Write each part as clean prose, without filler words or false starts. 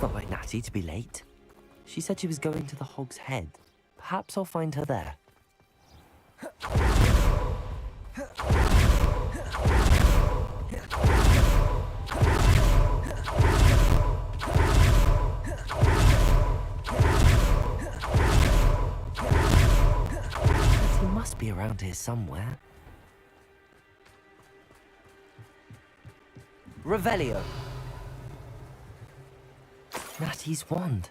not like Natty to be late. She said she was going to the Hog's Head. Perhaps I'll find her there. He must be around here somewhere. Revelio. Natty's wand.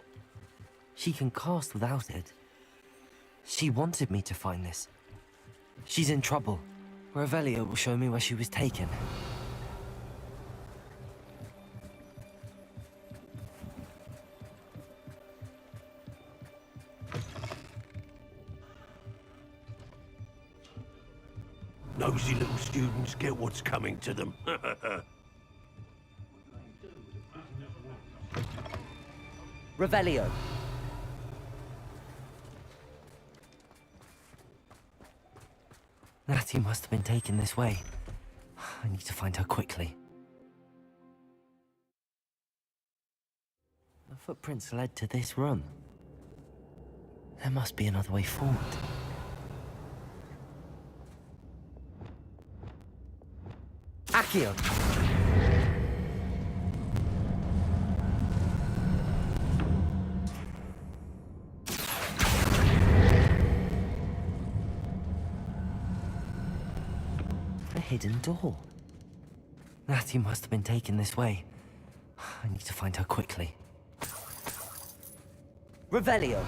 She can cast without it. She wanted me to find this. She's in trouble. Revelio will show me where she was taken. Nosy little students get what's coming to them. Revelio. Natty must have been taken this way. I need to find her quickly. The footprints led to this room. There must be another way forward. Accio! A hidden door. Natty must have been taken this way. I need to find her quickly. Revelio!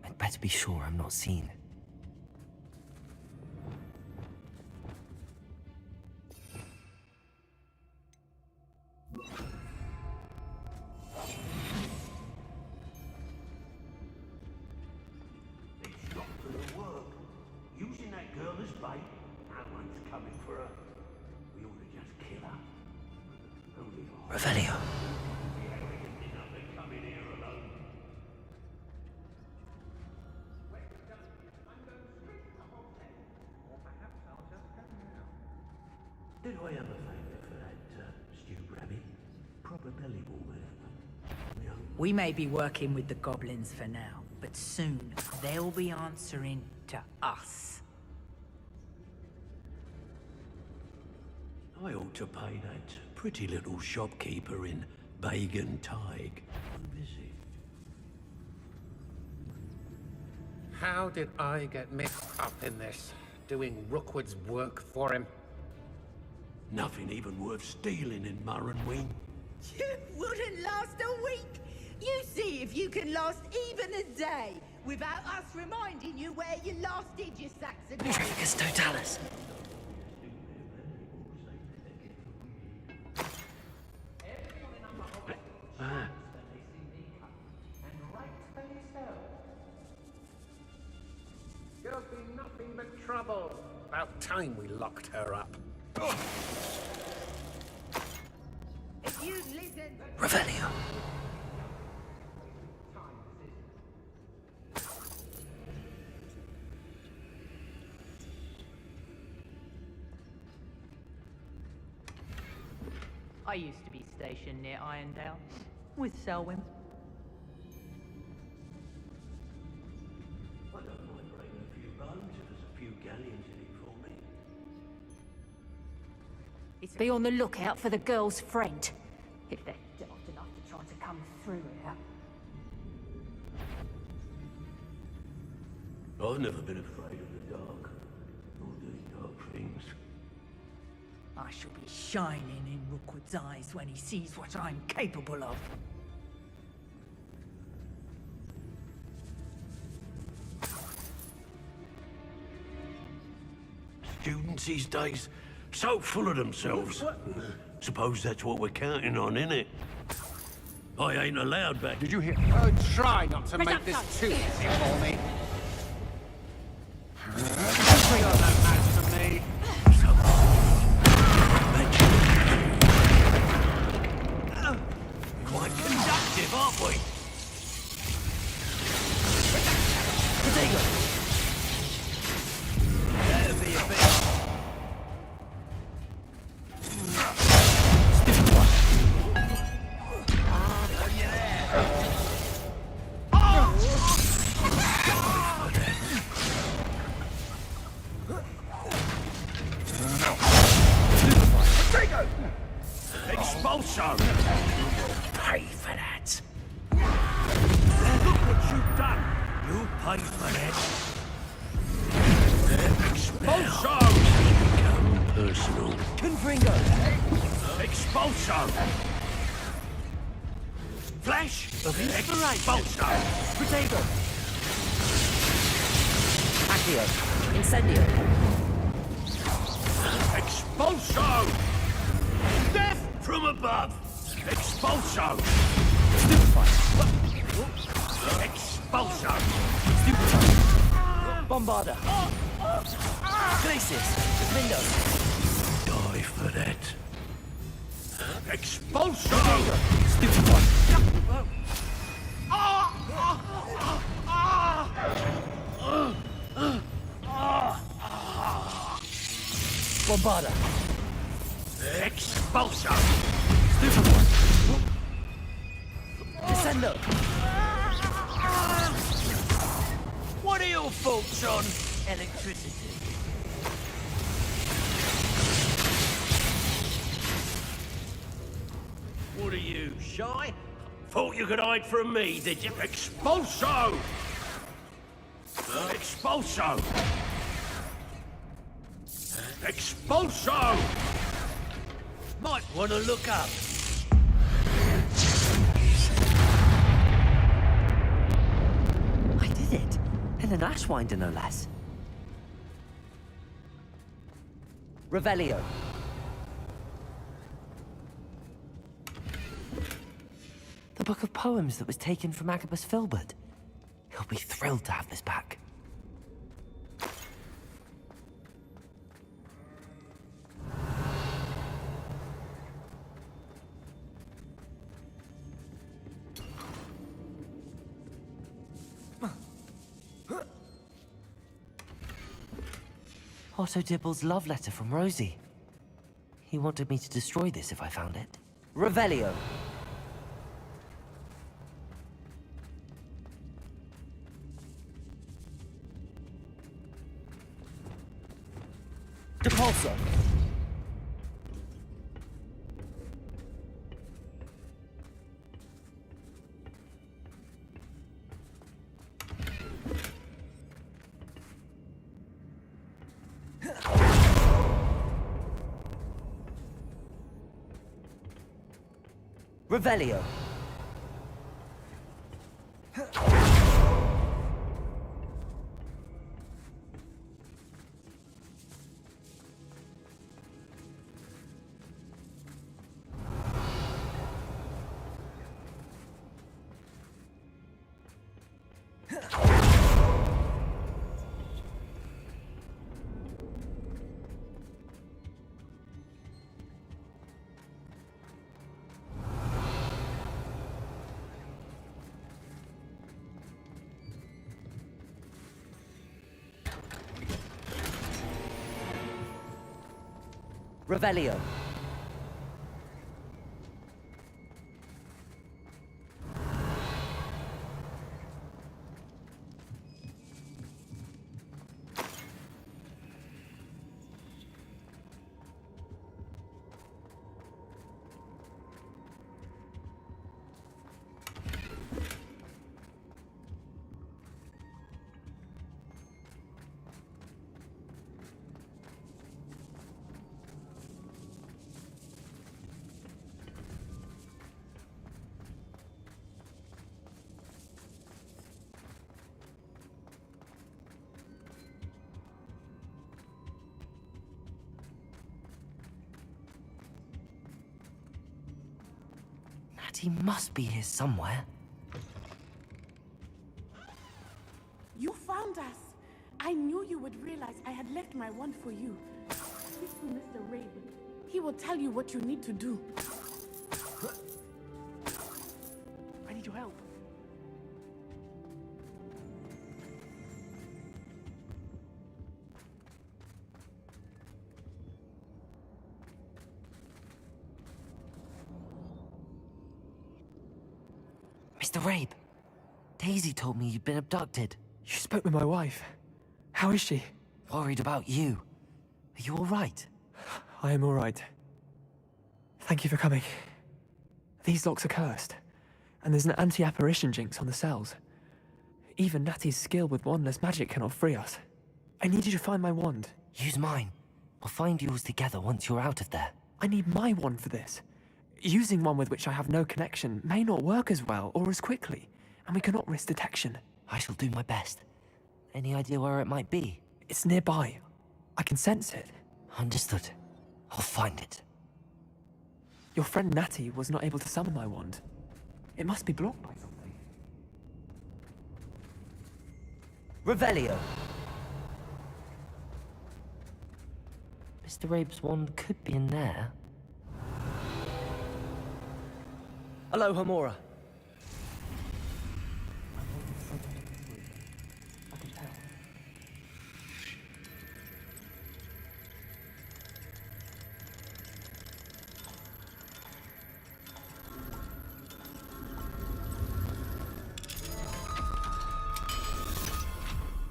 I'd better be sure I'm not seen. Using that girl as bait, that one's coming for her. We ought to just kill her. Revelio. Did I have a favour for that stew rabbit? Proper belly warmer. We may be working with the goblins for now, but soon they'll be answering to us. I ought to pay that pretty little shopkeeper in Bagan Tig a visit. How did I get mixed up in this? Doing Rookwood's work for him? Nothing even worth stealing in Murrenween. You wouldn't last a week. You see if you can last even a day without us reminding you where you last did your sacks of Tricus Totalis. There'll be nothing but trouble. About time we locked her up. If you'd listen. Revelio. I used to be stationed near Irondale with Selwyn. I don't mind breaking a few bones if there's a few galleons in it for me. Be on the lookout for the girl's friend, if they're daft enough to try to come through here. I've never been afraid of the dark, or doing dark things. I shall be shining in Rookwood's eyes when he sees what I'm capable of. Students these days, so full of themselves. Suppose that's what we're counting on, innit? I ain't allowed back. Did you hear? Oh, try not to make this too easy for me. You're no match for me. Quite conductive, aren't we? Expulso! Pay for that. Look what you've done. You pay for that. Expulso! Become personal. Confringo! Expulso! Flash of Expulso! Protego! Accio! Incendio! Expulso! Death from above! Expulso! Stupefy! Expulso! Stupefy! Bombarda! Glacis! Window! Die for that. Expulso! Stupefy! Bombarda! Expulso! Stupefy! Descendo! What are your thoughts on electricity? What are you, shy? Thought you could hide from me, did you? Expulso! Expulso! Expulso! Might want to look up. I did it! In an Ashwinder, no less. Revelio. The book of poems that was taken from Agabus Filbert. He'll be thrilled to have this back. Otto Dibble's love letter from Rosie. He wanted me to destroy this if I found it. Revelio. Depulso. Revelio. Revelio. He must be here somewhere. You found us. I knew you would realize I had left my wand for you. Speak to Mr. Raven. He will tell you what you need to do. I need your help. Mr. Rabe, Daisy told me you'd been abducted. You spoke with my wife. How is she? Worried about you. Are you all right? I am all right. Thank you for coming. These locks are cursed, and there's an anti-apparition jinx on the cells. Even Natty's skill with wandless magic cannot free us. I need you to find my wand. Use mine. We'll find yours together once you're out of there. I need my wand for this. Using one with which I have no connection may not work as well or as quickly, and we cannot risk detection. I shall do my best. Any idea where it might be? It's nearby. I can sense it. Understood. I'll find it. Your friend Natty was not able to summon my wand. It must be blocked by something. Revelio! Mr. Rabe's wand could be in there. Hello, Hamora.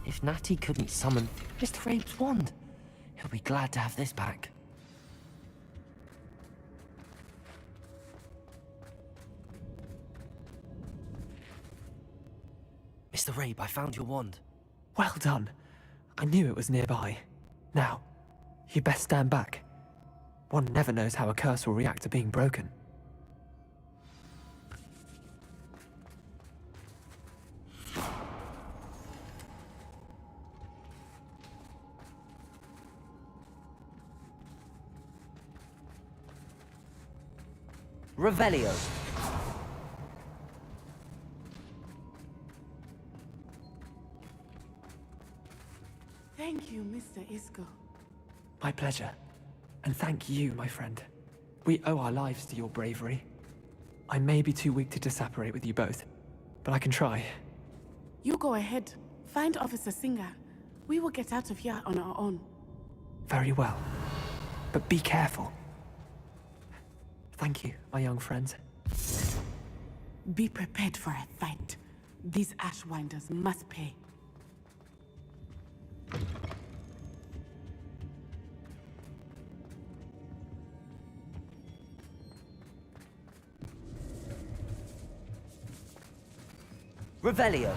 If Natty couldn't summon Mr. Rabe's wand, he'll be glad to have this back. Mr. Rabe, I found your wand. Well done. I knew it was nearby. Now, you best stand back. One never knows how a curse will react to being broken. Revelio. Thank you, Mr. Isco. My pleasure. And thank you, my friend. We owe our lives to your bravery. I may be too weak to disapparate with you both, but I can try. You go ahead. Find Officer Singer. We will get out of here on our own. Very well. But be careful. Thank you, my young friends. Be prepared for a fight. These Ashwinders must pay. Revelio.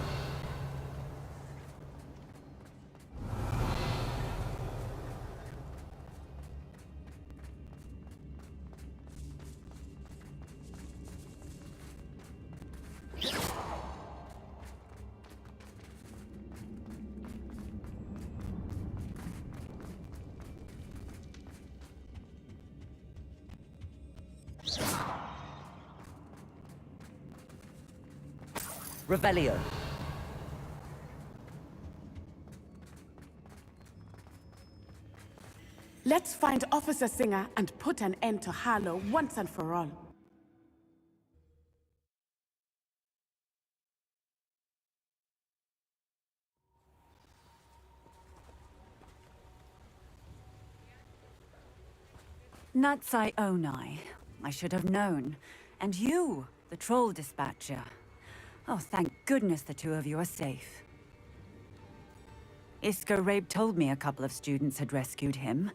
Revelio. Let's find Officer Singer and put an end to Harlow once and for all. Natsai Onai. I should have known. And you, the troll dispatcher. Oh, thank goodness the two of you are safe. Isco Rabe told me a couple of students had rescued him.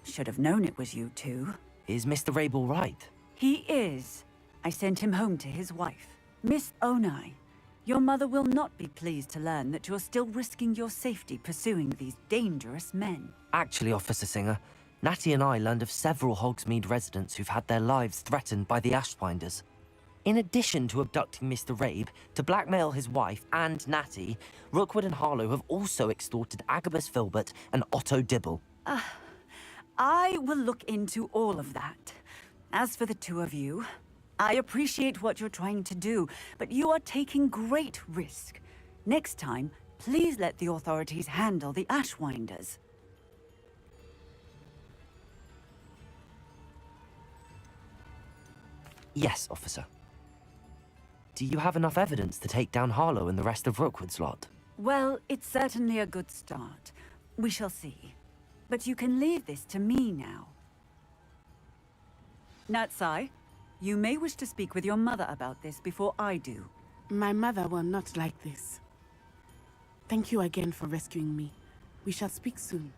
Should have known it was you two. Is Mr. Rabe all right? He is. I sent him home to his wife. Miss Onai, your mother will not be pleased to learn that you're still risking your safety pursuing these dangerous men. Actually, Officer Singer, Natty and I learned of several Hogsmeade residents who've had their lives threatened by the Ashwinders. In addition to abducting Mr. Rabe to blackmail his wife and Natty, Rookwood and Harlow have also extorted Agabus Filbert and Otto Dibble. I will look into all of that. As for the two of you, I appreciate what you're trying to do, but you are taking great risk. Next time, please let the authorities handle the Ashwinders. Yes, officer. Do you have enough evidence to take down Harlow and the rest of Rookwood's lot? Well, it's certainly a good start. We shall see. But you can leave this to me now. Natsai, you may wish to speak with your mother about this before I do. My mother will not like this. Thank you again for rescuing me. We shall speak soon.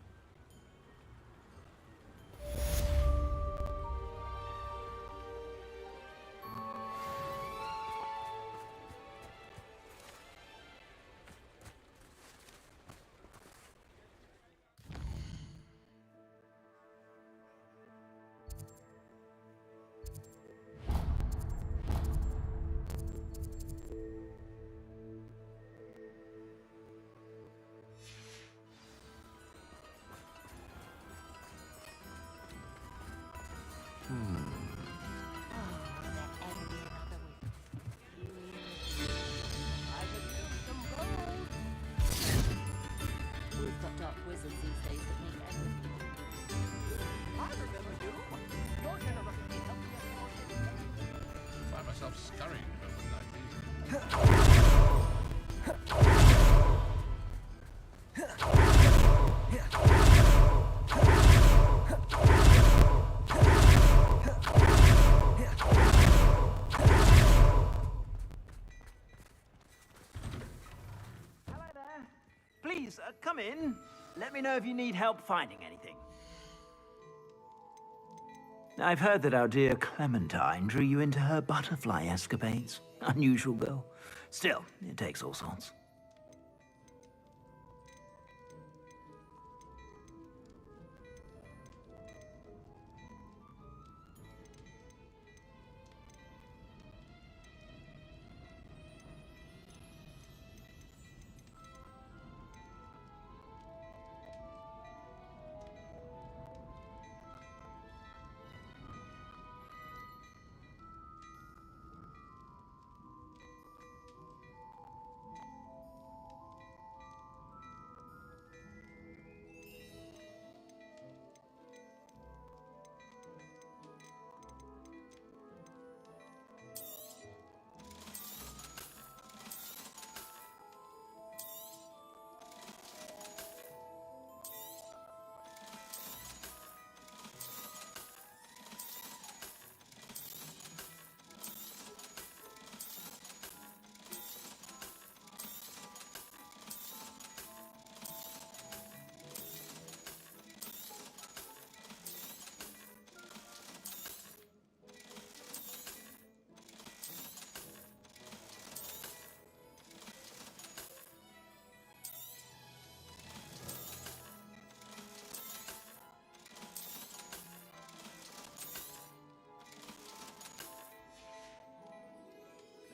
We've got dark wizards these days that make everything. I remember you. Your generosity helped me. I find myself scurrying over like these. Please, come in. Let me know if you need help finding anything. I've heard that our dear Clementine drew you into her butterfly escapades. Unusual girl. Still, it takes all sorts.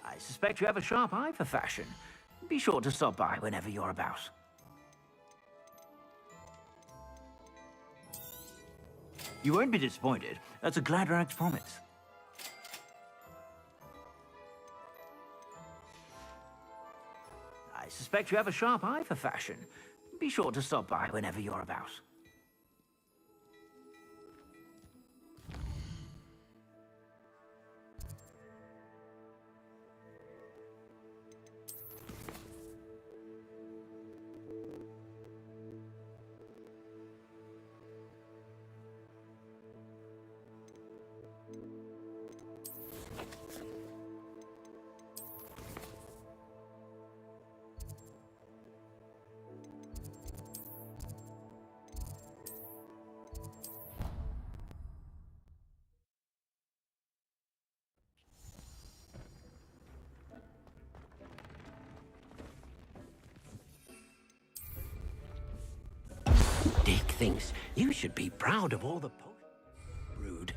I suspect you have a sharp eye for fashion. Be sure to stop by whenever you're about. You won't be disappointed. That's a Gladrag's promise. I suspect you have a sharp eye for fashion. Be sure to stop by whenever you're about. Dick thinks you should be proud of all the rude.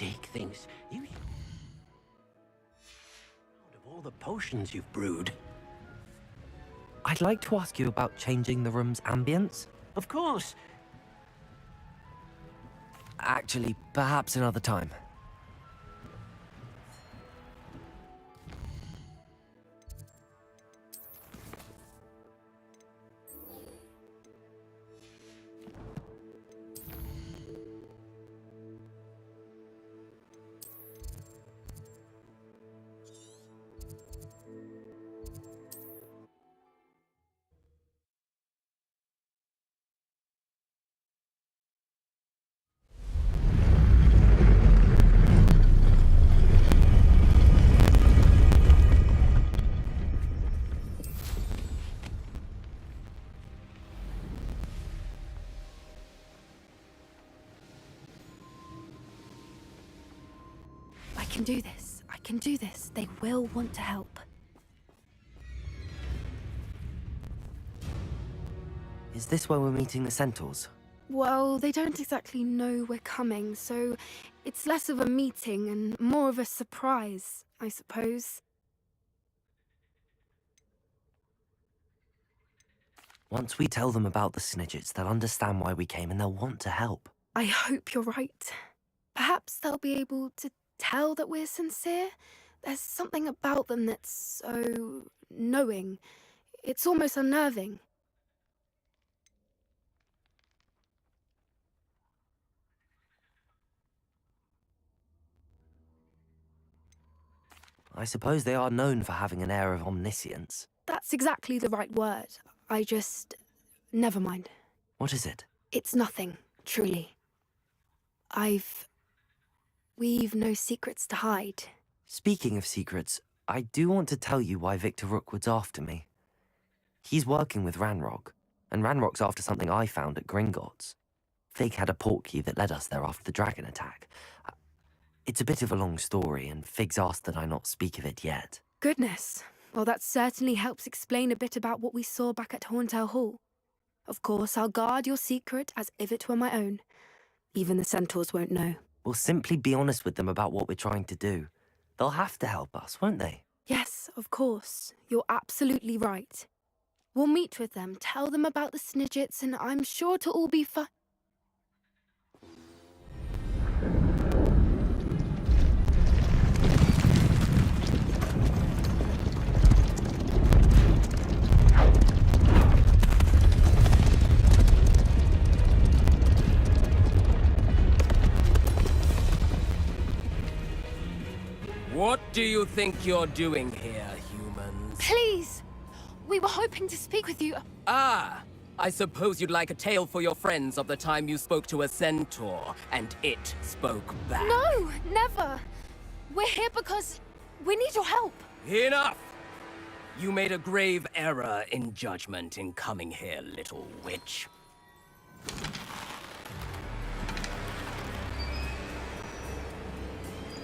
dig things. You out of all the potions you've brewed. I'd like to ask you about changing the room's ambience. Of course. Actually, perhaps another time. I can do this. I can do this. They will want to help. Is this where we're meeting the Centaurs? Well, they don't exactly know we're coming, so it's less of a meeting and more of a surprise, I suppose. Once we tell them about the Snidgets, they'll understand why we came and they'll want to help. I hope you're right. Perhaps they'll be able to tell that we're sincere. There's something about them that's so knowing. It's almost unnerving. I suppose they are known for having an air of omniscience. That's exactly the right word. I just... never mind. What is it? It's nothing, truly. We've no secrets to hide. Speaking of secrets, I do want to tell you why Victor Rookwood's after me. He's working with Ranrock, and Ranrock's after something I found at Gringotts. Fig had a portkey that led us there after the dragon attack. It's a bit of a long story, and Fig's asked that I not speak of it yet. Goodness. Well, that certainly helps explain a bit about what we saw back at Horntail Hall. Of course, I'll guard your secret as if it were my own. Even the Centaurs won't know. We'll simply be honest with them about what we're trying to do. They'll have to help us, won't they? Yes, of course. You're absolutely right. We'll meet with them, tell them about the Snidgets, and I'm sure to all be fine. What do you think you're doing here, humans? Please! We were hoping to speak with you. Ah! I suppose you'd like a tale for your friends of the time you spoke to a centaur, and it spoke back. No, never! We're here because we need your help. Enough! You made a grave error in judgment in coming here, little witch.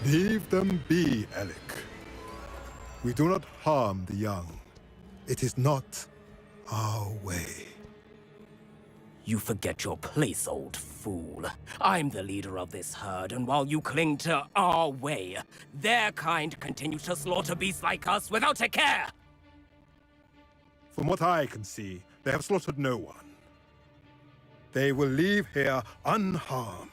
Leave them be, Alec. We do not harm the young. It is not our way. You forget your place, old fool. I'm the leader of this herd, and while you cling to our way, their kind continue to slaughter beasts like us without a care! From what I can see, they have slaughtered no one. They will leave here unharmed.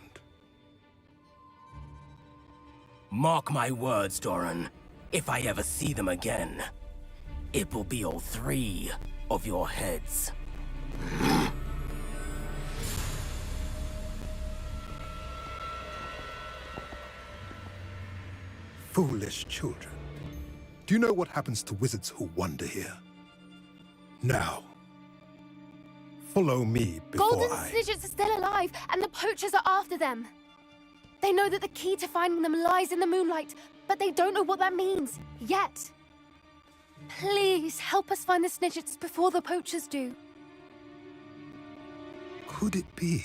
Mark my words, Doran. If I ever see them again, it will be all 3 of your heads. Foolish children. Do you know what happens to wizards who wander here? Now, follow me before Golden I... Snidgets are still alive, and the poachers are after them. They know that the key to finding them lies in the moonlight, but they don't know what that means, yet. Please, help us find the Snidgets before the poachers do. Could it be?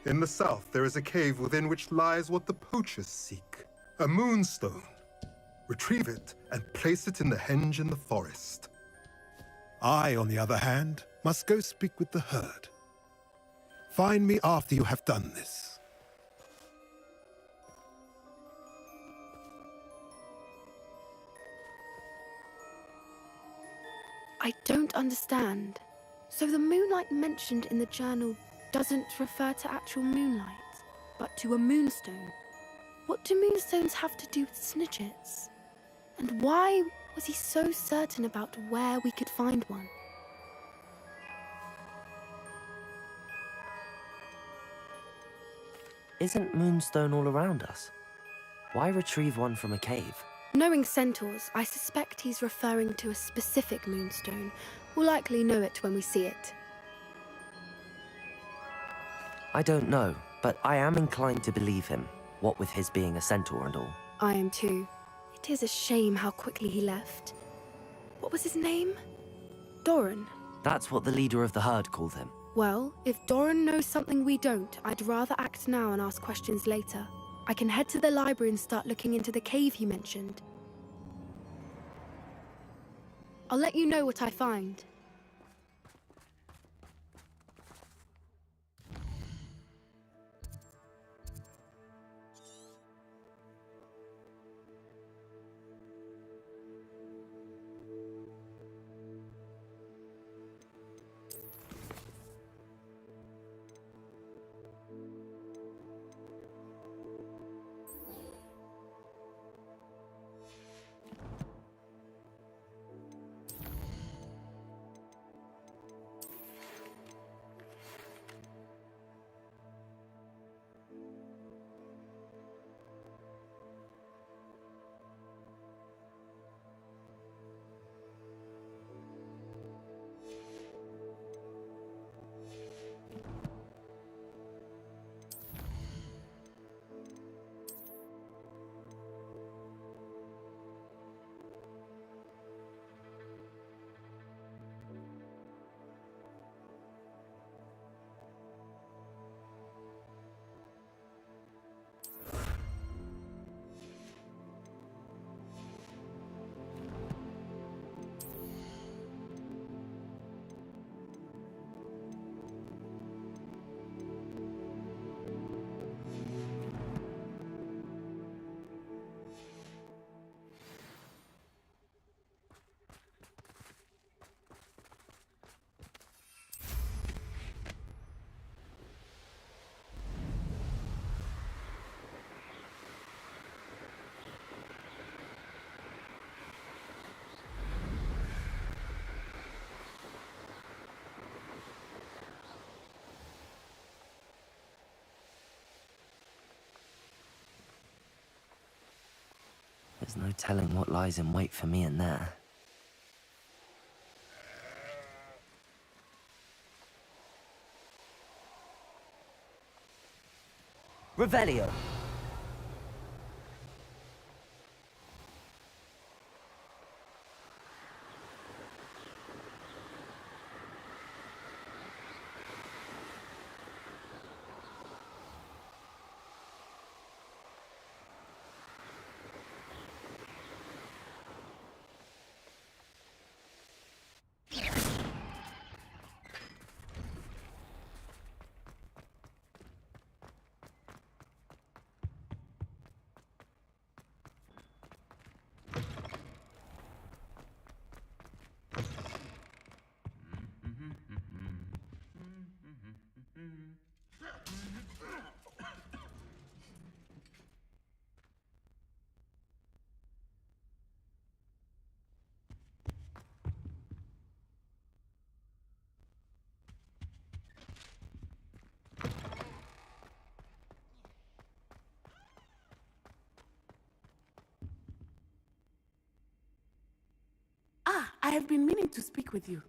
In the south, there is a cave within which lies what the poachers seek. A moonstone. Retrieve it and place it in the henge in the forest. I, on the other hand, must go speak with the herd. Find me after you have done this. I don't understand. So the moonlight mentioned in the journal doesn't refer to actual moonlight, but to a moonstone. What do moonstones have to do with snitches? And why was he so certain about where we could find one? Isn't moonstone all around us? Why retrieve one from a cave? Knowing centaurs, I suspect he's referring to a specific moonstone. We'll likely know it when we see it. I don't know, but I am inclined to believe him, what with his being a centaur and all. I am too. It is a shame how quickly he left. What was his name? Doran. That's what the leader of the herd called him. Well, if Doran knows something we don't, I'd rather act now and ask questions later. I can head to the library and start looking into the cave he mentioned. I'll let you know what I find. There's no telling what lies in wait for me in there. Revelio! I have been meaning to speak with you.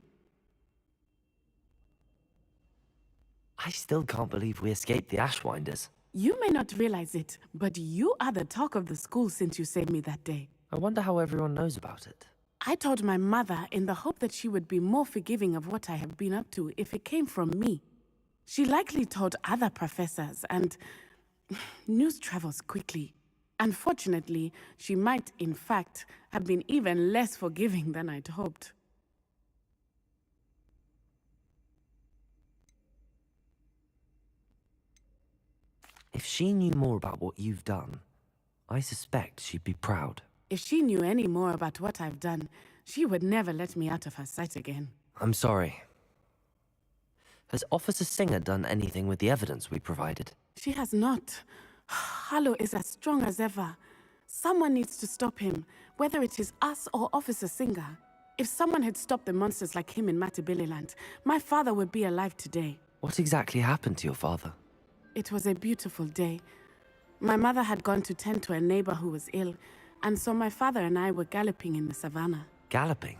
I still can't believe we escaped the Ashwinders. You may not realize it, but you are the talk of the school since you saved me that day. I wonder how everyone knows about it. I told my mother in the hope that she would be more forgiving of what I have been up to if it came from me. She likely told other professors, and news travels quickly. Unfortunately, she might, in fact, have been even less forgiving than I'd hoped. If she knew more about what you've done, I suspect she'd be proud. If she knew any more about what I've done, she would never let me out of her sight again. I'm sorry. Has Officer Singer done anything with the evidence we provided? She has not. Harlow is as strong as ever. Someone needs to stop him, whether it is us or Officer Singer. If someone had stopped the monsters like him in Matabeleland, my father would be alive today. What exactly happened to your father? It was a beautiful day. My mother had gone to tend to a neighbor who was ill, and so my father and I were galloping in the savannah. Galloping?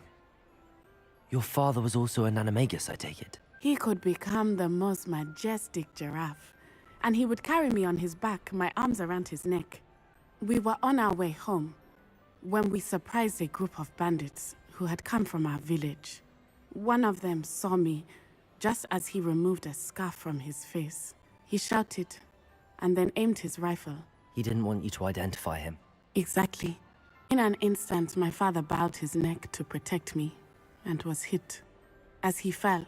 Your father was also an animagus, I take it? He could become the most majestic giraffe, and he would carry me on his back, my arms around his neck. We were on our way home when we surprised a group of bandits who had come from our village. One of them saw me just as he removed a scarf from his face. He shouted and then aimed his rifle. He didn't want you to identify him. Exactly. In an instant, my father bowed his neck to protect me and was hit. As he fell,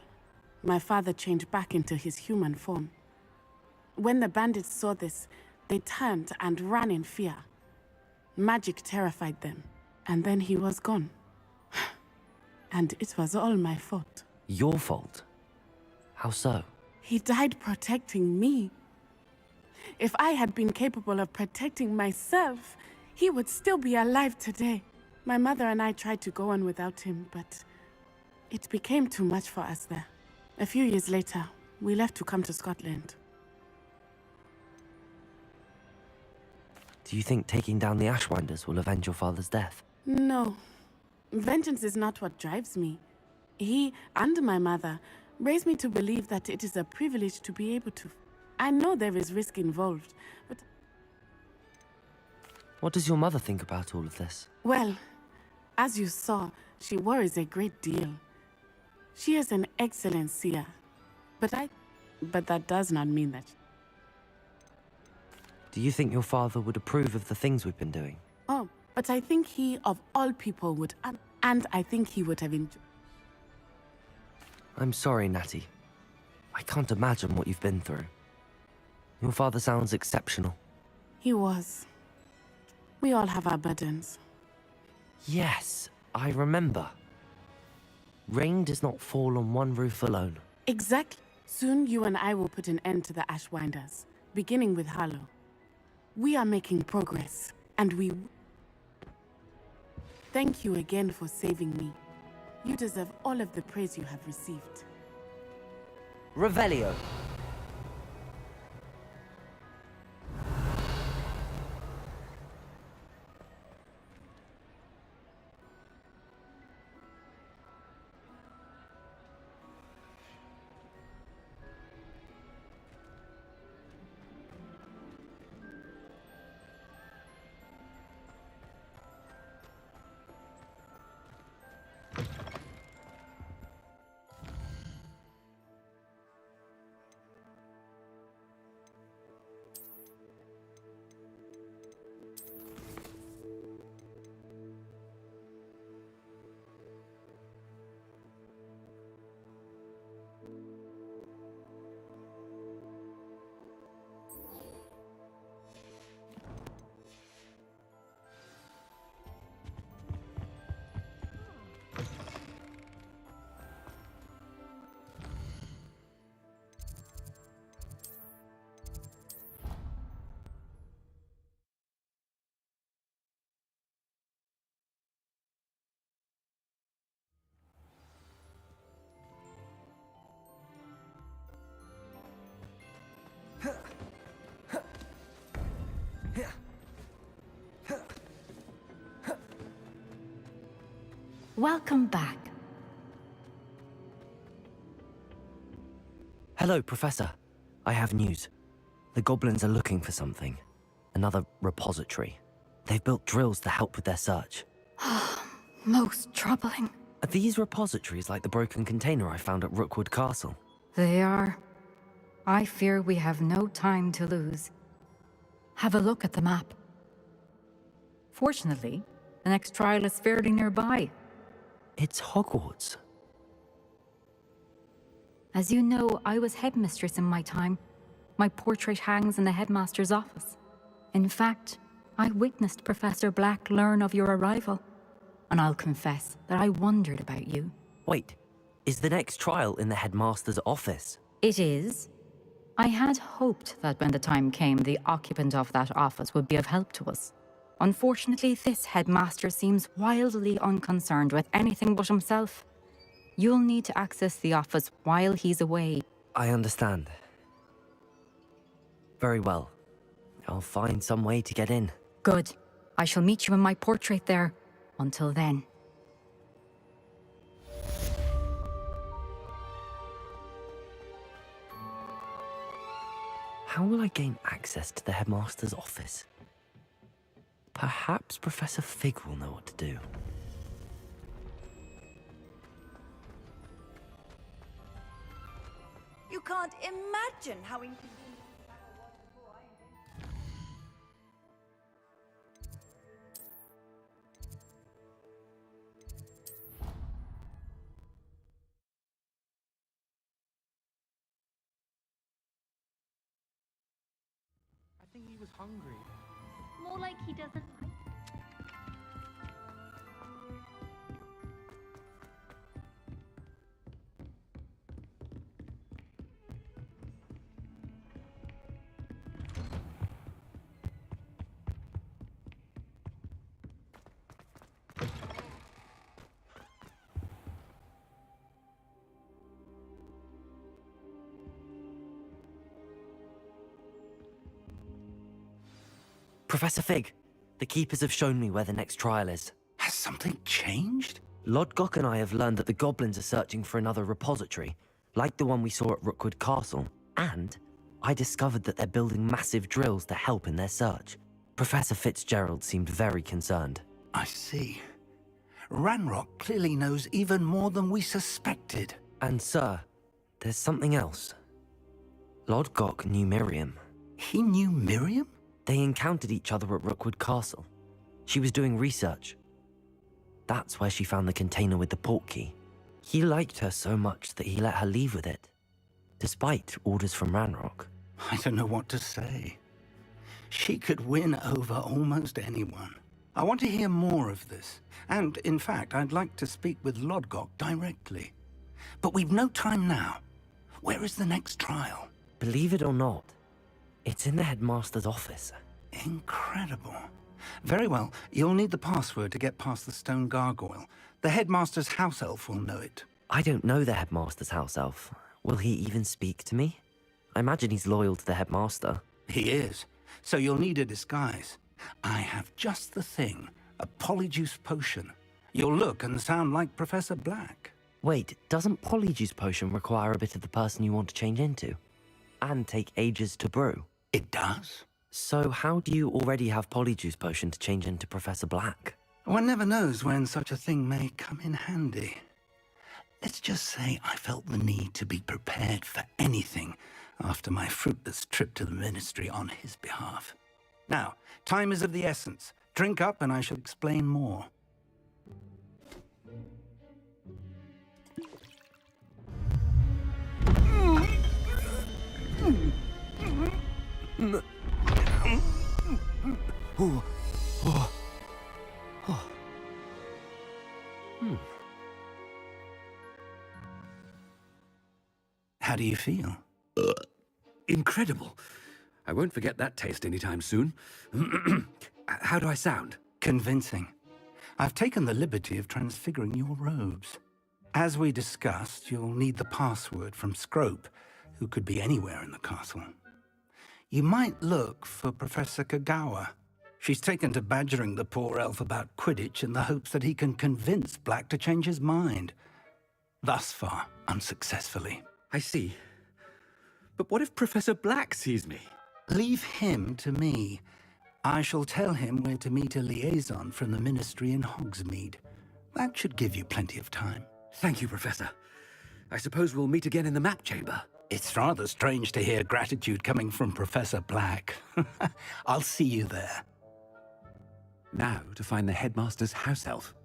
my father changed back into his human form. When the bandits saw this, they turned and ran in fear. Magic terrified them, and then he was gone. And it was all my fault. Your fault? How so? He died protecting me. If I had been capable of protecting myself, he would still be alive today. My mother and I tried to go on without him, but it became too much for us there. A few years later, we left to come to Scotland. Do you think taking down the Ashwinders will avenge your father's death? No. Vengeance is not what drives me. He and my mother raised me to believe that it is a privilege to be able to. I know there is risk involved, but... What does your mother think about all of this? Well, as you saw, she worries a great deal. She is an excellent seer, but that does not mean that... Do you think your father would approve of the things we've been doing? Oh, but I think he, of all people, would... And I think he would have enjoyed... I'm sorry, Natty. I can't imagine what you've been through. Your father sounds exceptional. He was. We all have our burdens. Yes, I remember. Rain does not fall on one roof alone. Exactly. Soon you and I will put an end to the Ashwinders, beginning with Harlow. We are making progress, and we... Thank you again for saving me. You deserve all of the praise you have received. Revelio. Welcome back. Hello, Professor. I have news. The goblins are looking for something. Another repository. They've built drills to help with their search. Most troubling. Are these repositories like the broken container I found at Rookwood Castle? They are. I fear we have no time to lose. Have a look at the map. Fortunately, the next trial is fairly nearby. It's Hogwarts. As you know, I was headmistress in my time. My portrait hangs in the headmaster's office. In fact, I witnessed Professor Black learn of your arrival. And I'll confess that I wondered about you. Wait, is the next trial in the headmaster's office? It is. I had hoped that when the time came, the occupant of that office would be of help to us. Unfortunately, this headmaster seems wildly unconcerned with anything but himself. You'll need to access the office while he's away. I understand. Very well. I'll find some way to get in. Good. I shall meet you in my portrait there. Until then. How will I gain access to the headmaster's office? Perhaps Professor Fig will know what to do. You can't imagine how inconvenient. I think he was hungry. More like he doesn't like. Professor Fig, the Keepers have shown me where the next trial is. Has something changed? Lodgok and I have learned that the goblins are searching for another repository, like the one we saw at Rookwood Castle. And I discovered that they're building massive drills to help in their search. Professor Fitzgerald seemed very concerned. I see. Ranrock clearly knows even more than we suspected. And sir, there's something else. Lodgok knew Miriam. He knew Miriam? They encountered each other at Rookwood Castle. She was doing research. That's where she found the container with the port key. He liked her so much that he let her leave with it, despite orders from Ranrock. I don't know what to say. She could win over almost anyone. I want to hear more of this. And, in fact, I'd like to speak with Lodgok directly. But we've no time now. Where is the next trial? Believe it or not, it's in the headmaster's office. Incredible. Very well. You'll need the password to get past the stone gargoyle. The headmaster's house elf will know it. I don't know the headmaster's house elf. Will he even speak to me? I imagine he's loyal to the headmaster. He is. So you'll need a disguise. I have just the thing. A polyjuice potion. You'll look and sound like Professor Black. Wait, doesn't polyjuice potion require a bit of the person you want to change into? And take ages to brew? It does. So how do you already have polyjuice potion to change into Professor Black? One never knows when such a thing may come in handy. Let's just say I felt the need to be prepared for anything after my fruitless trip to the Ministry on his behalf. Now, time is of the essence. Drink up and I shall explain more. How do you feel? Incredible. I won't forget that taste anytime soon. How do I sound? Convincing. I've taken the liberty of transfiguring your robes. As we discussed, you'll need the password from Scrope, who could be anywhere in the castle. You might look for Professor Kagawa. She's taken to badgering the poor elf about Quidditch in the hopes that he can convince Black to change his mind. Thus far, unsuccessfully. I see. But what if Professor Black sees me? Leave him to me. I shall tell him where to meet a liaison from the Ministry in Hogsmeade. That should give you plenty of time. Thank you, Professor. I suppose we'll meet again in the map chamber. It's rather strange to hear gratitude coming from Professor Black. I'll see you there. Now to find the headmaster's house elf.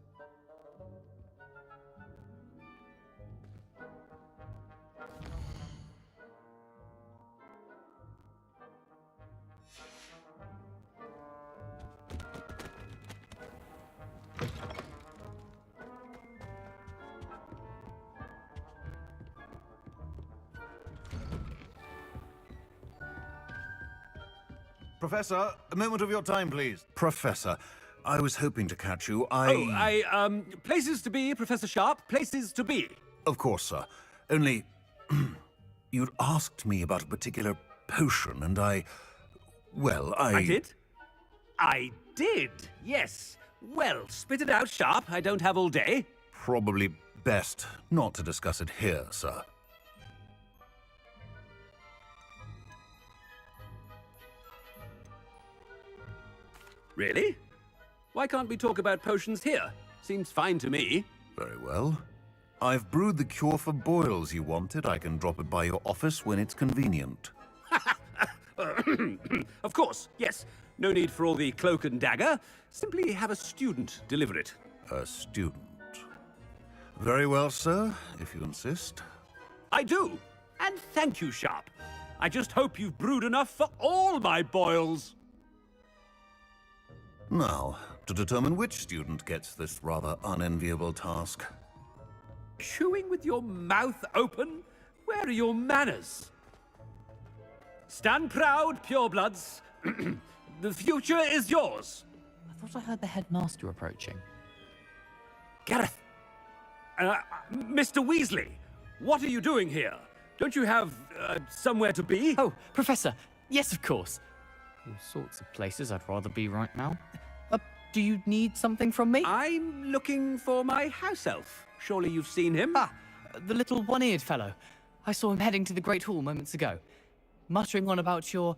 Professor, a moment of your time, please. Professor, I was hoping to catch you. Places to be, Professor Sharp. Places to be. Of course, sir. Only, you'd asked me about a particular potion, and I did? I did, yes. Well, spit it out, Sharp. I don't have all day. Probably best not to discuss it here, sir. Really? Why can't we talk about potions here? Seems fine to me. Very well. I've brewed the cure for boils you wanted. I can drop it by your office when it's convenient. Of course, yes. No need for all the cloak and dagger. Simply have a student deliver it. A student? Very well, sir, if you insist. I do. And thank you, Sharp. I just hope you've brewed enough for all my boils. Now, to determine which student gets this rather unenviable task. Chewing with your mouth open? Where are your manners? Stand proud, purebloods. The future is yours. I thought I heard the headmaster approaching. Gareth! Mr. Weasley, what are you doing here? Don't you have somewhere to be? Oh, Professor, yes, of course. All sorts of places I'd rather be right now. Do you need something from me? I'm looking for my house elf. Surely you've seen him? Ah, the little one-eared fellow. I saw him heading to the Great Hall moments ago, muttering on about your,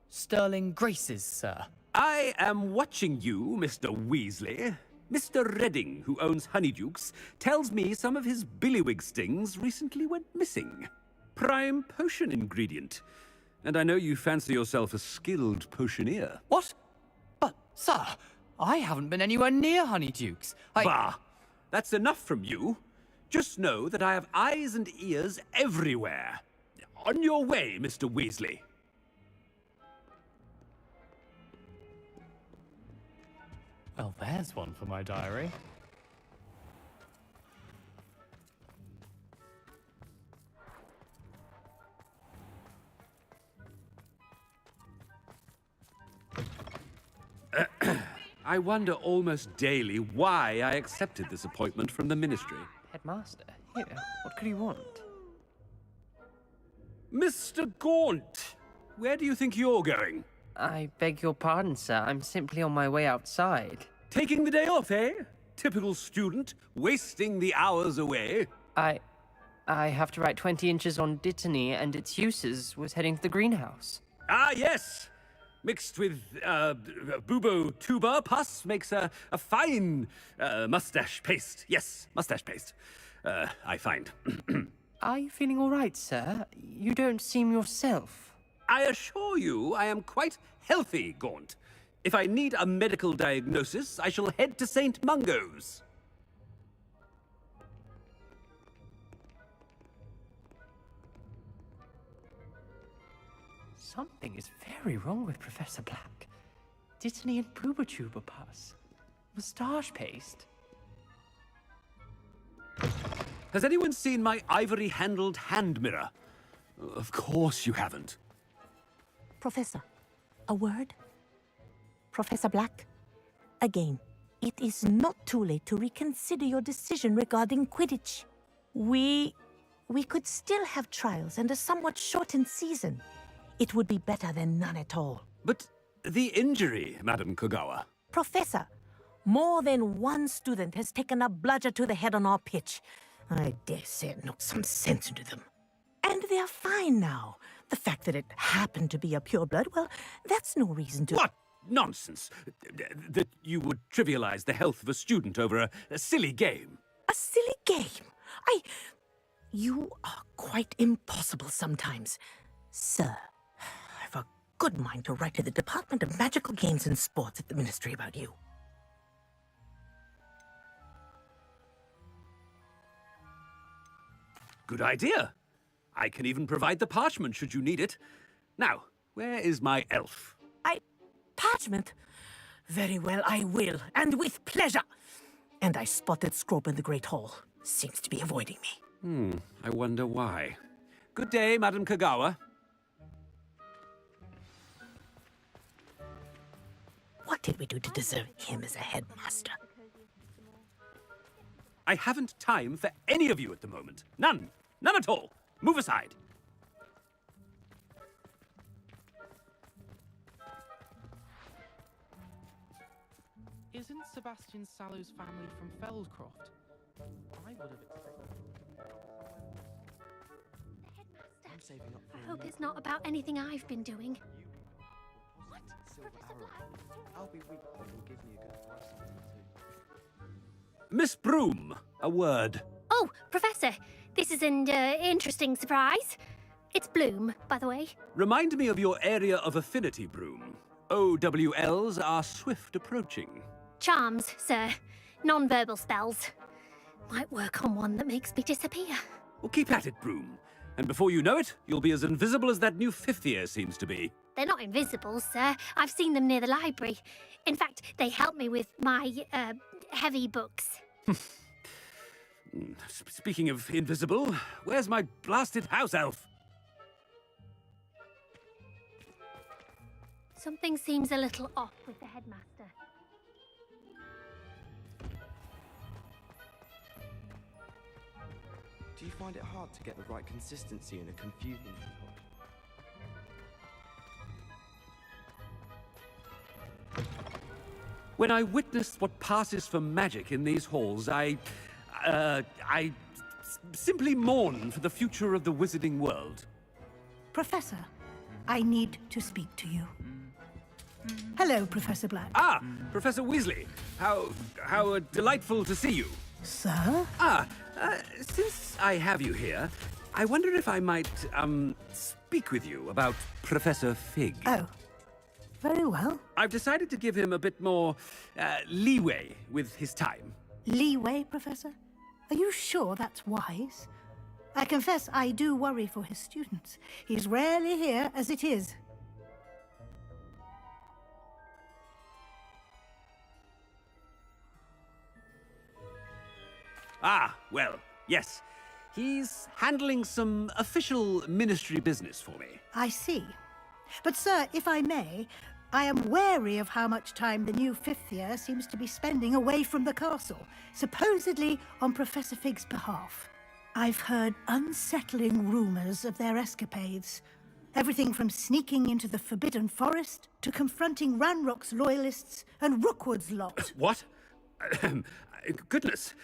sterling graces, sir. I am watching you, Mr. Weasley. Mr. Redding, who owns Honeydukes, tells me some of his billywig stings recently went missing. Prime potion ingredient. And I know you fancy yourself a skilled potioneer. What? But, sir, I haven't been anywhere near Honeydukes. Bah! That's enough from you. Just know that I have eyes and ears everywhere. On your way, Mr. Weasley. Well, there's one for my diary. I wonder almost daily why I accepted this appointment from the Ministry. Headmaster, here, what could he want? Mr. Gaunt, where do you think you're going? I beg your pardon, sir. I'm simply on my way outside. Taking the day off, eh? Typical student, wasting the hours away. I have to write 20 inches on Dittany and its uses. Was heading to the greenhouse. Ah, yes! Mixed with bubo tuber pus makes a fine mustache paste. Yes, mustache paste. I find. Are you feeling all right, sir? You don't seem yourself. I assure you I am quite healthy, Gaunt. If I need a medical diagnosis, I shall head to St. Mungo's. Something is very wrong with Professor Black. Dittany and Boobertuber pus. Moustache paste. Has anyone seen my ivory-handled hand mirror? Of course you haven't. Professor, a word? Professor Black, again, it is not too late to reconsider your decision regarding Quidditch. We could still have trials and a somewhat shortened season. It would be better than none at all. But the injury, Madam Kogawa. Professor, more than one student has taken a bludger to the head on our pitch. I dare say it knocked some sense into them. And they're fine now. The fact that it happened to be a pureblood, well, that's no reason to... What nonsense! That you would trivialize the health of a student over a silly game. A silly game? You are quite impossible sometimes. Sir, I've a good mind to write to the Department of Magical Games and Sports at the Ministry about you. Good idea. I can even provide the parchment should you need it. Now, where is my elf? Parchment? Very well, I will, and with pleasure. And I spotted Scrope in the Great Hall. Seems to be avoiding me. I wonder why. Good day, Madam Kogawa. What did we do to deserve him as a headmaster? I haven't time for any of you at the moment. None. None at all. Move aside. Isn't Sebastian Sallow's family from Feldcroft? I would have expected. I'm saving up for I hope it's not about anything I've been doing. What? Professor Black? I'll be weak, but you'll give me a good price on it too. Miss Broom, a word. Oh, Professor, this is an interesting surprise. It's Bloom, by the way. Remind me of your area of affinity, Broom. OWLs are swift approaching. Charms, sir. Non-verbal spells. Might work on one that makes me disappear. Well, keep at it, Broom. And before you know it, you'll be as invisible as that new fifth year seems to be. They're not invisible, sir. I've seen them near the library. In fact, they help me with my, heavy books. Speaking of invisible, where's my blasted house elf? Something seems a little off with the headmaster. Do you find it hard to get the right consistency in a confusing When I witness what passes for magic in these halls, I simply mourn for the future of the wizarding world. Professor, I need to speak to you. Hello, Professor Black. Ah, Professor Weasley. How delightful to see you. Sir? Since I have you here, I wonder if I might, speak with you about Professor Fig. Oh, very well. I've decided to give him a bit more, leeway with his time. Leeway, Professor? Are you sure that's wise? I confess I do worry for his students. He's rarely here as it is. Ah, well, yes. He's handling some official ministry business for me. I see. But, sir, if I may, I am wary of how much time the new fifth year seems to be spending away from the castle, supposedly on Professor Fig's behalf. I've heard unsettling rumors of their escapades. Everything from sneaking into the Forbidden Forest to confronting Ranrock's loyalists and Rookwood's lot. What? Goodness.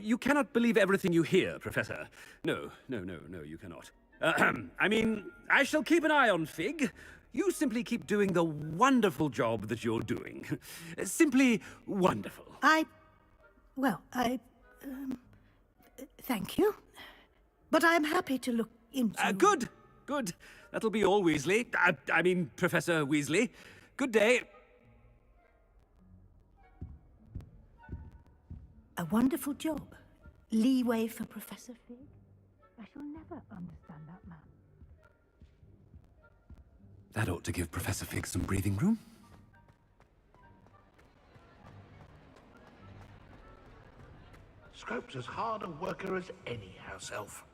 You cannot believe everything you hear, Professor. No, you cannot. I mean, I shall keep an eye on Fig. You simply keep doing the wonderful job that you're doing. Simply wonderful. Thank you. But I'm happy to look into... Good. That'll be all, Weasley. I mean, Professor Weasley. Good day. A wonderful job. Leeway for Professor Fig. I shall never understand that man. That ought to give Professor Fig some breathing room. Scrope's as hard a worker as any house elf.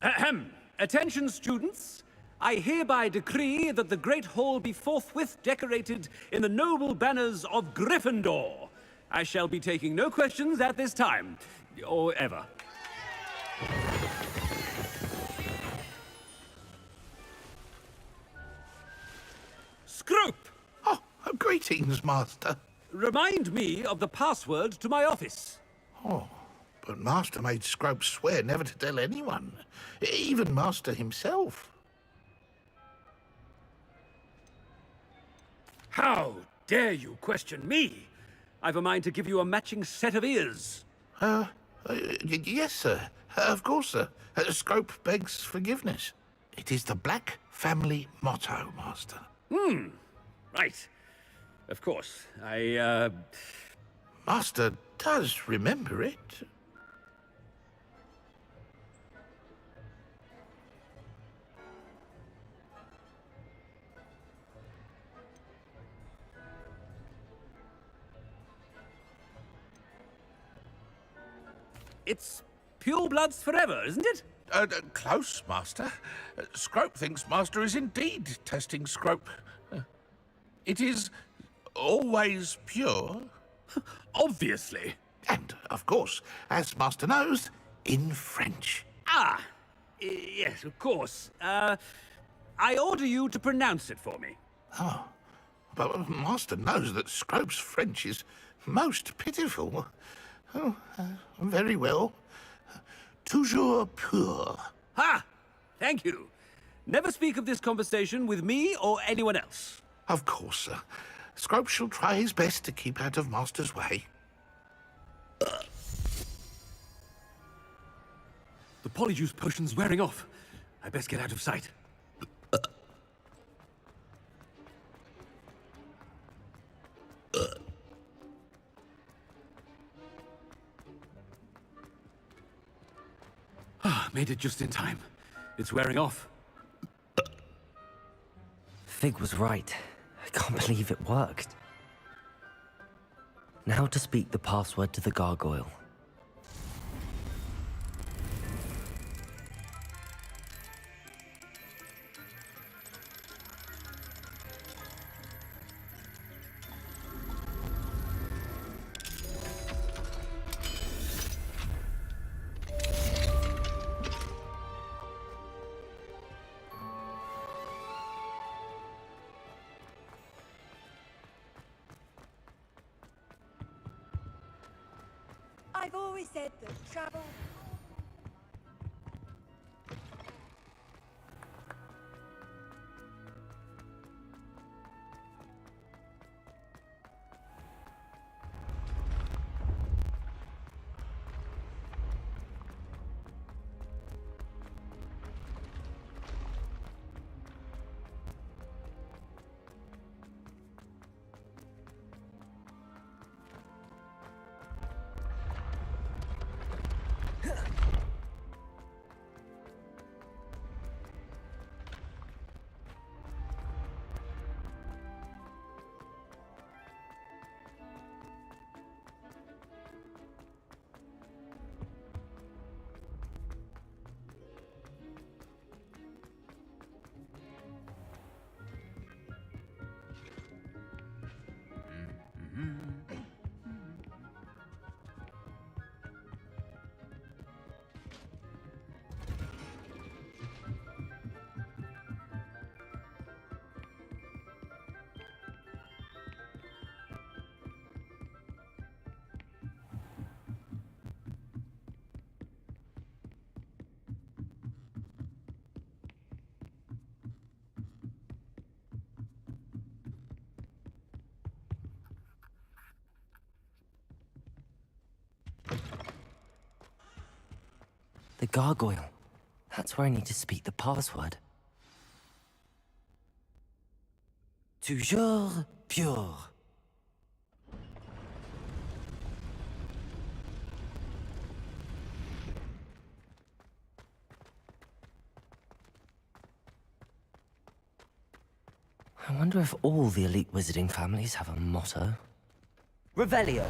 Ahem. Attention, students. I hereby decree that the Great Hall be forthwith decorated in the noble banners of Gryffindor. I shall be taking no questions at this time, or ever. Scrope! Oh, greetings, Master. Remind me of the password to my office. Oh, but Master made Scrope swear never to tell anyone, even Master himself. How dare you question me? I've a mind to give you a matching set of ears. Yes, sir. Of course, sir. Scrope begs forgiveness. It is the Black family motto, Master. Right. Of course. Master does remember it. It's purebloods forever, isn't it? Close, Master. Scrope thinks Master is indeed testing Scrope. It is always pure? Obviously. And, of course, as Master knows, in French. Ah! Yes, of course. I order you to pronounce it for me. Oh, but Master knows that Scrope's French is most pitiful. Oh, very well. Toujours pur. Ha! Thank you. Never speak of this conversation with me or anyone else. Of course, sir. Scrope shall try his best to keep out of Master's way. The polyjuice potion's wearing off. I best get out of sight. Made it just in time. It's wearing off. Fig was right. I can't believe it worked. Now to speak the password to the gargoyle. I've always said that travel... The gargoyle. That's where I need to speak the password. Toujours pur. I wonder if all the elite wizarding families have a motto. Revelio.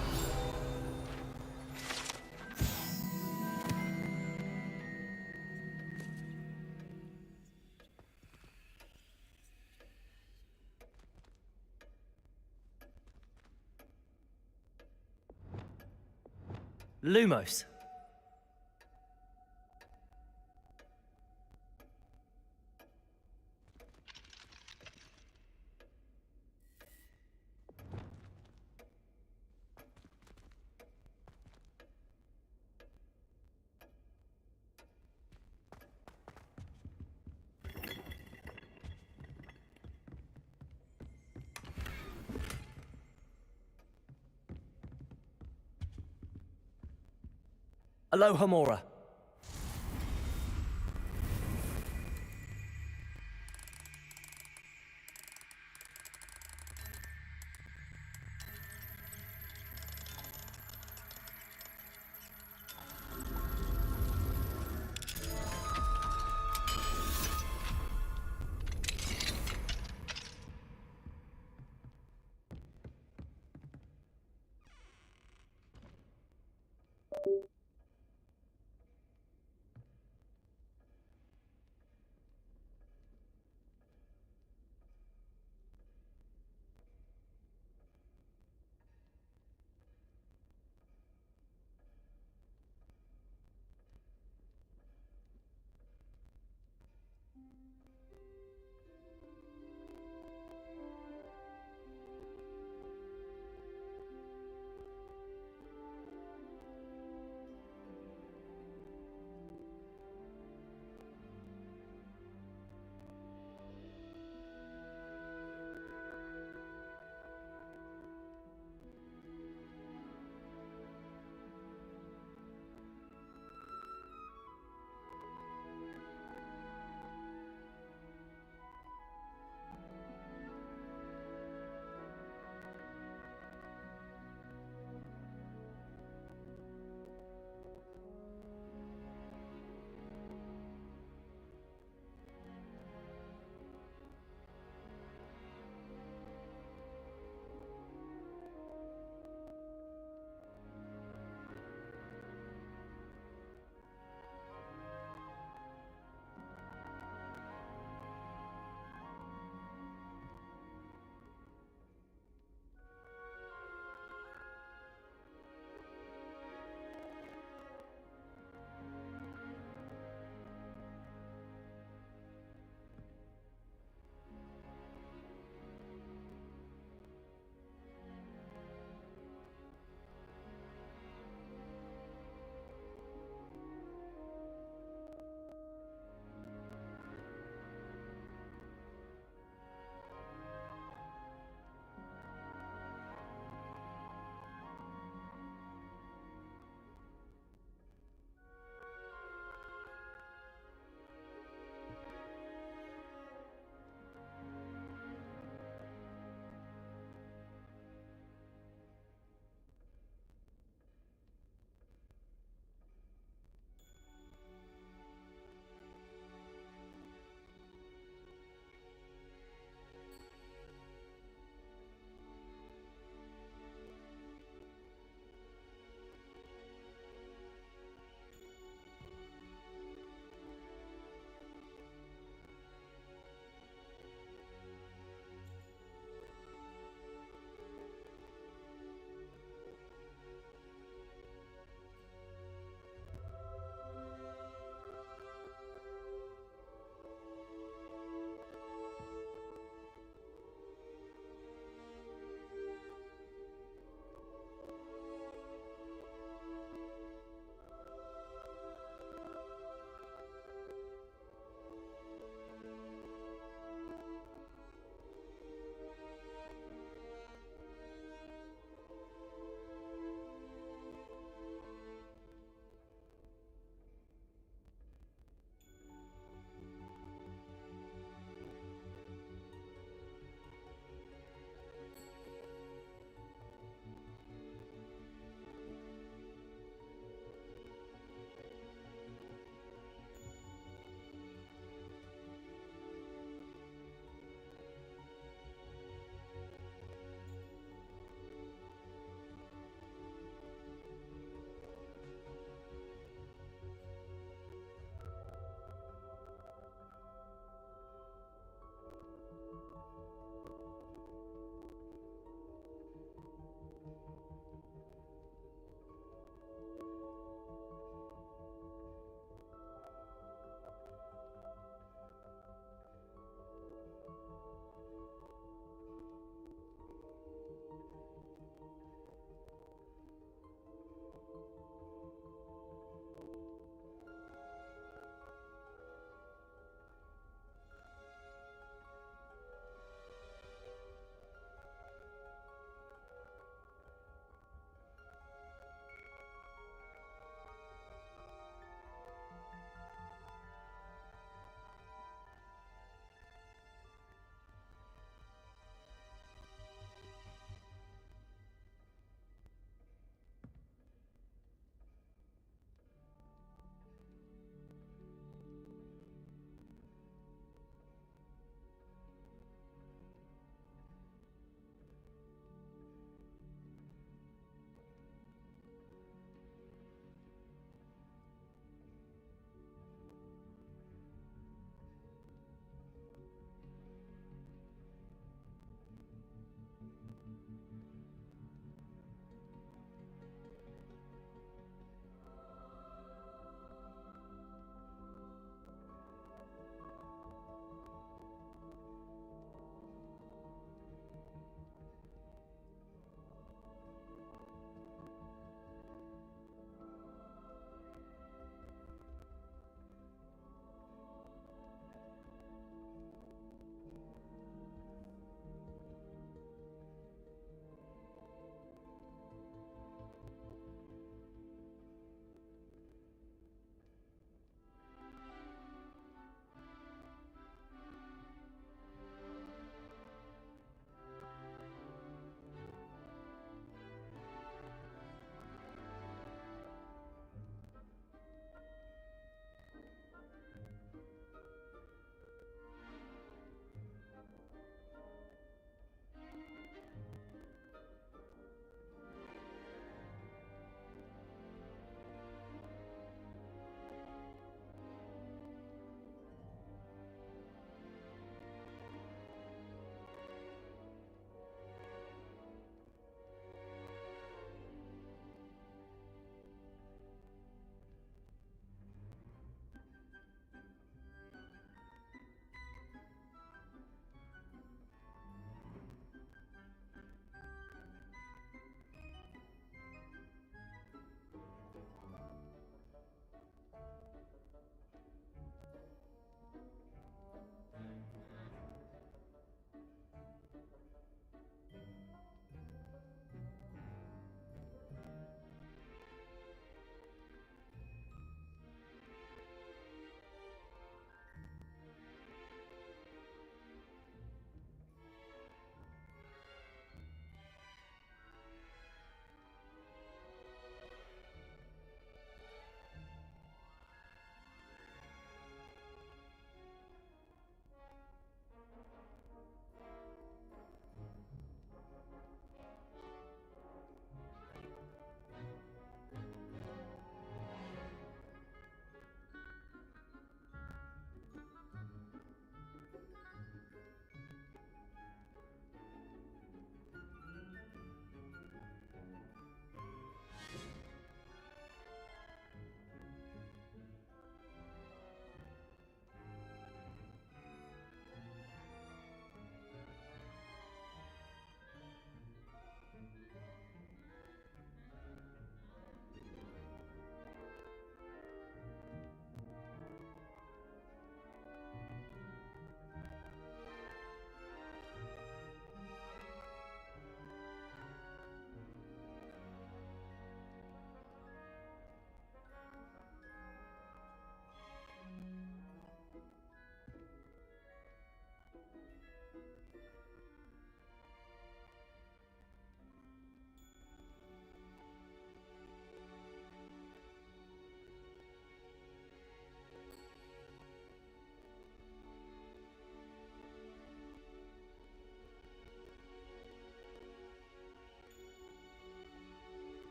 Lumos. Aloha Mora.